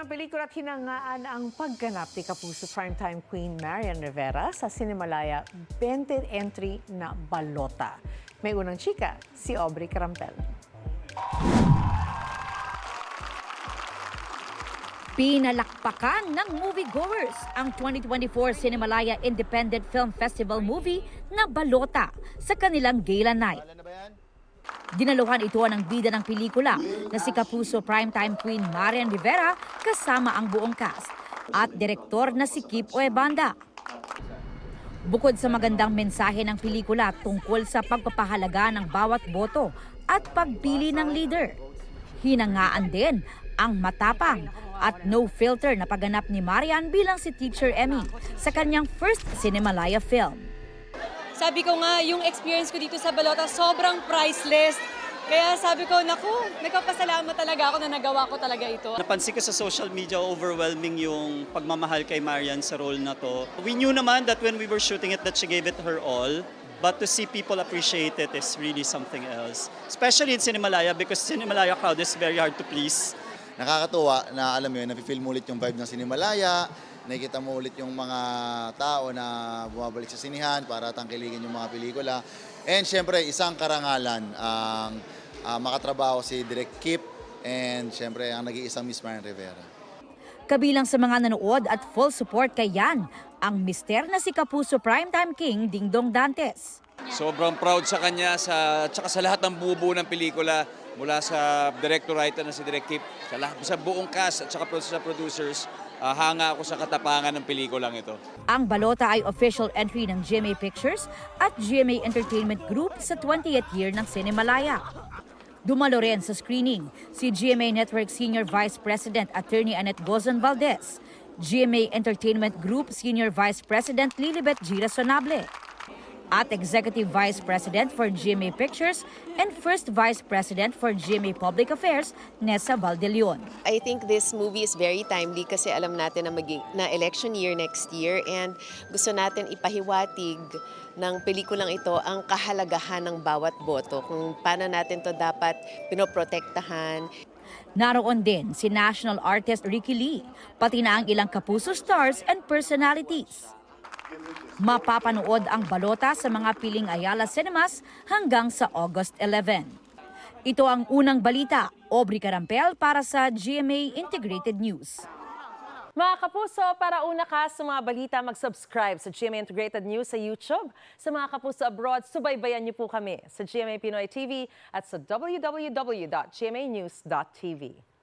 ng pelikula at hinangaan ang pagganap ni Kapuso primetime queen Marian Rivera sa Cinemalaya 20th entry na Balota. May unang chika, si Aubrey Carampel. Pinalakpakan ng moviegoers ang 2024 Cinemalaya Independent Film Festival movie na Balota sa kanilang gala night. Dinaluhan ito ng bida ng pelikula na si Kapuso primetime queen Marian Rivera kasama ang buong cast at direktor na si Kip Oebanda. Bukod sa magandang mensahe ng pelikula tungkol sa pagpapahalaga ng bawat boto at pagpili ng leader, hinangaan din ang matapang at no-filter na pagganap ni Marian bilang si Teacher Emmy sa kanyang first Cinemalaya film. Sabi ko nga, yung experience ko dito sa Balota sobrang priceless. Kaya sabi ko, naku, nagpapasalamat talaga ako na nagawa ko talaga ito. Napansin ko sa social media, overwhelming yung pagmamahal kay Marian sa role na to. We knew naman that when we were shooting it that she gave it her all. But to see people appreciate it is really something else. Especially in Cinemalaya because Cinemalaya crowd is very hard to please. Nakakatuwa na alam mo yun, nafe-feel mo ulit yung vibe ng Cinemalaya, nakikita mo ulit yung mga tao na bumabalik sa sinihan para tangkilikin yung mga pelikula. And syempre, isang karangalan ang makatrabaho si Direk Kip and syempre ang nag-iisang Miss Marian Rivera. Kabilang sa mga nanood at full support kay Yan, ang mister na si Kapuso primetime king Dingdong Dantes. Sobrang proud sa kanya tsaka sa lahat ng bubuo ng pelikula mula sa director-writer na si Direk Kip, sa buong cast at saka sa producers, hanga ako sa katapangan ng pelikulang ito. Ang Balota ay official entry ng GMA Pictures at GMA Entertainment Group sa 20th year ng Cinemalaya. Dumalo rin sa screening si GMA Network Senior Vice President Attorney Annette Gozon Valdez, GMA Entertainment Group Senior Vice President Lilibet Gira Sonable, at Executive Vice President for GMA Pictures and First Vice President for GMA Public Affairs, Nessa Valdelion. I think this movie is very timely kasi alam natin na election year next year and gusto natin ipahiwatig ng pelikulang ito ang kahalagahan ng bawat boto, kung paano natin to dapat pinoprotektahan. Naroon din si national artist Ricky Lee, pati na ang ilang Kapuso stars and personalities. Mapapanood ang Balota sa mga piling Ayala Cinemas hanggang sa August 11. Ito ang unang balita. Aubrey Carampel para sa GMA Integrated News. Mga Kapuso, para una ka sa mga balita, mag-subscribe sa GMA Integrated News sa YouTube. Sa mga Kapuso abroad, subaybayan niyo po kami sa GMA Pinoy TV at sa www.gmanews.tv.